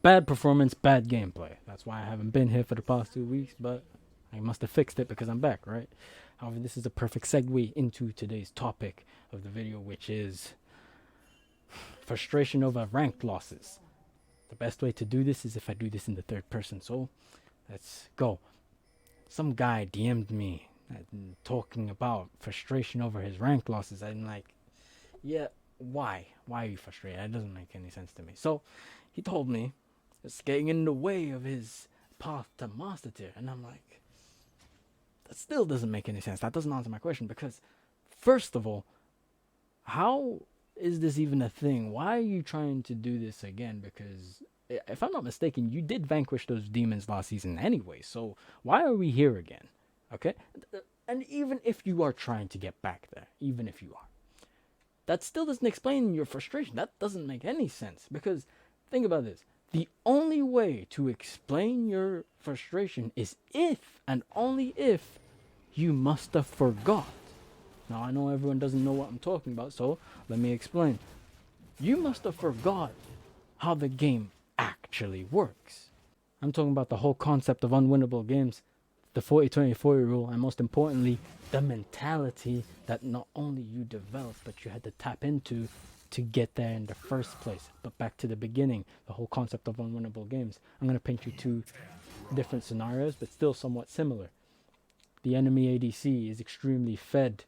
Bad performance, bad gameplay. That's why I haven't been here for the past 2 weeks, but I must have fixed it because I'm back, right? However, this is a perfect segue into today's topic of the video, which is frustration over ranked losses. The best way to do this is if I do this in the third person. So let's go. Some guy DM'd me talking about frustration over his rank losses. I'm like, yeah, why? Why are you frustrated? That doesn't make any sense to me. So he told me it's getting in the way of his path to master tier. And I'm like, that still doesn't make any sense. That doesn't answer my question because, first of all, how is this even a thing? Why are you trying to do this again? Because if I'm not mistaken, you did vanquish those demons last season anyway. So why are we here again? Okay? And even if you are trying to get back there, even if you are, that still doesn't explain your frustration. That doesn't make any sense. Because think about this. The only way to explain your frustration is if and only if you must have forgot. Now, I know everyone doesn't know what I'm talking about, so let me explain. You must have forgot how the game actually works. I'm talking about the whole concept of unwinnable games, the 40-20-40 rule, and most importantly, the mentality that not only you developed, but you had to tap into to get there in the first place. But back to the beginning, the whole concept of unwinnable games. I'm going to paint you two different scenarios, but still somewhat similar. The enemy ADC is extremely fed,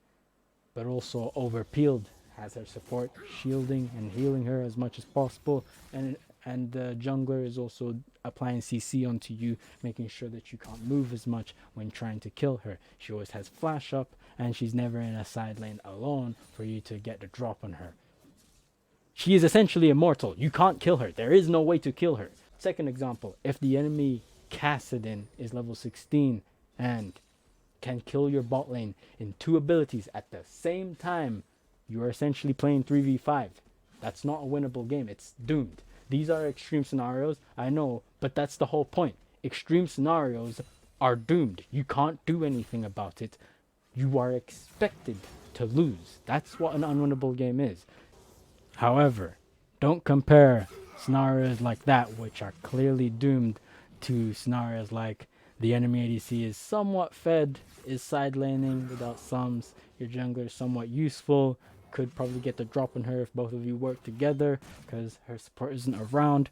but also overpeeled, has her support shielding and healing her as much as possible, and the jungler is also applying CC onto you, making sure that you can't move as much when trying to kill her. She always has flash up, and she's never in a side lane alone for you to get the drop on her. She is essentially immortal. You can't kill her. There is no way to kill her. Second example, if the enemy Kassadin is level 16 and can kill your bot lane in 2 abilities at the same time, you are essentially playing 3v5. That's not a winnable game. It's doomed. These are extreme scenarios, I know, but that's the whole point. Extreme scenarios are doomed. You can't do anything about it. You are expected to lose. That's what an unwinnable game is. However, don't compare scenarios like that, which are clearly doomed, to scenarios like the enemy ADC is somewhat fed, is side laning without sums, your jungler is somewhat useful, could probably get the drop on her if both of you work together because her support isn't around.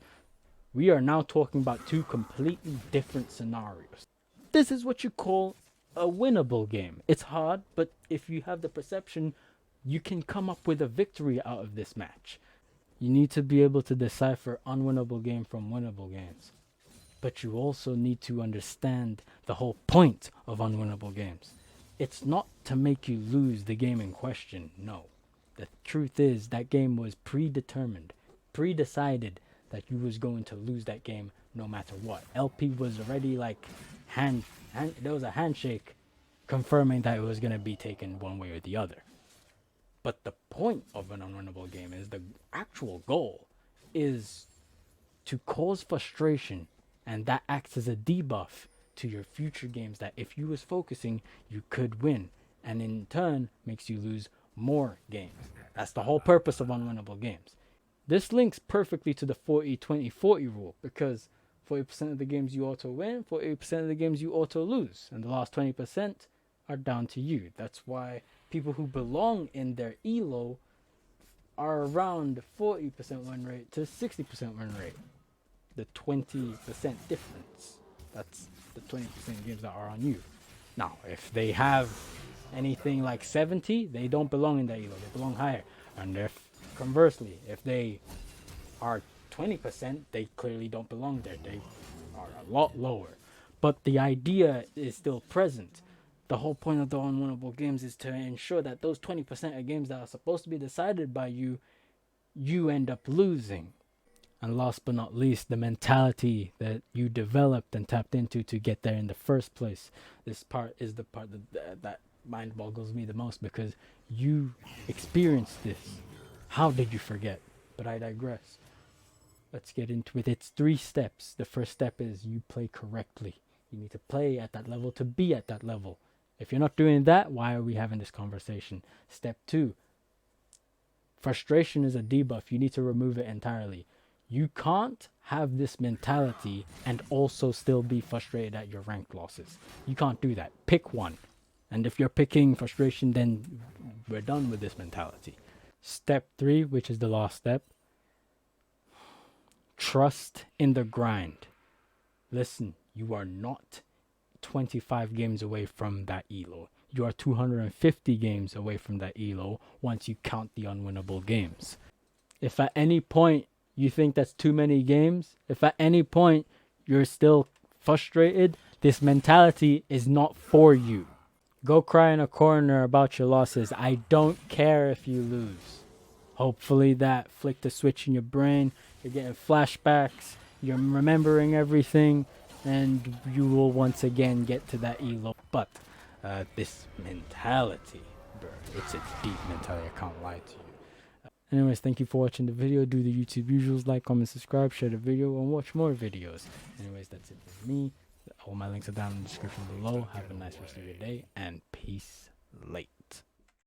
We are now talking about two completely different scenarios. This is what you call a winnable game. It's hard, but if you have the perception, you can come up with a victory out of this match. You need to be able to decipher unwinnable game from winnable games. But you also need to understand the whole point of unwinnable games. It's not to make you lose the game in question, no. The truth is that game was predetermined, pre-decided that you was going to lose that game no matter what. LP was already like, there was a handshake confirming that it was going to be taken one way or the other. But the point of an unwinnable game is the actual goal is to cause frustration, and that acts as a debuff to your future games that if you was focusing, you could win, and in turn makes you lose more games. That's the whole purpose of unwinnable games. This links perfectly to the 40-20-40 rule because 40% of the games you auto win, 40% of the games you auto lose, and the last 20% are down to you. That's why people who belong in their elo are around 40% win rate to 60% win rate. The 20% difference. That's the 20% games that are on you. Now, if they have anything like 70, they don't belong in their elo. They belong higher. And if conversely, if they are 20%, they clearly don't belong there. They are a lot lower. But the idea is still present. The whole point of the unwinnable games is to ensure that those 20% of games that are supposed to be decided by you, you end up losing. And last but not least, the mentality that you developed and tapped into to get there in the first place. This part is the part that mind boggles me the most because you experienced this. How did you forget? But I digress. Let's get into it. It's 3 steps. The first step is you play correctly. You need to play at that level to be at that level. If you're not doing that, why are we having this conversation? Step 2. Frustration is a debuff. You need to remove it entirely. You can't have this mentality and also still be frustrated at your ranked losses. You can't do that. Pick one. And if you're picking frustration, then we're done with this mentality. Step 3, which is the last step. Trust in the grind. Listen, you are not 25 games away from that elo. You are 250 games away from that elo once you count the unwinnable games. If at any point you think that's too many games, if at any point you're still frustrated, this mentality is not for you. Go cry in a corner about your losses. I don't care if you lose. Hopefully that flicked the switch in your brain. You're getting flashbacks. You're remembering everything. And you will once again get to that elo. But this mentality, bro, it's a deep mentality. I can't lie to you. Anyways, thank you for watching the video. Do the YouTube usuals, like, comment, subscribe, share the video, and watch more videos. Anyways, that's it for me. All my links are down in the description below. Have a nice rest of your day, and peace late.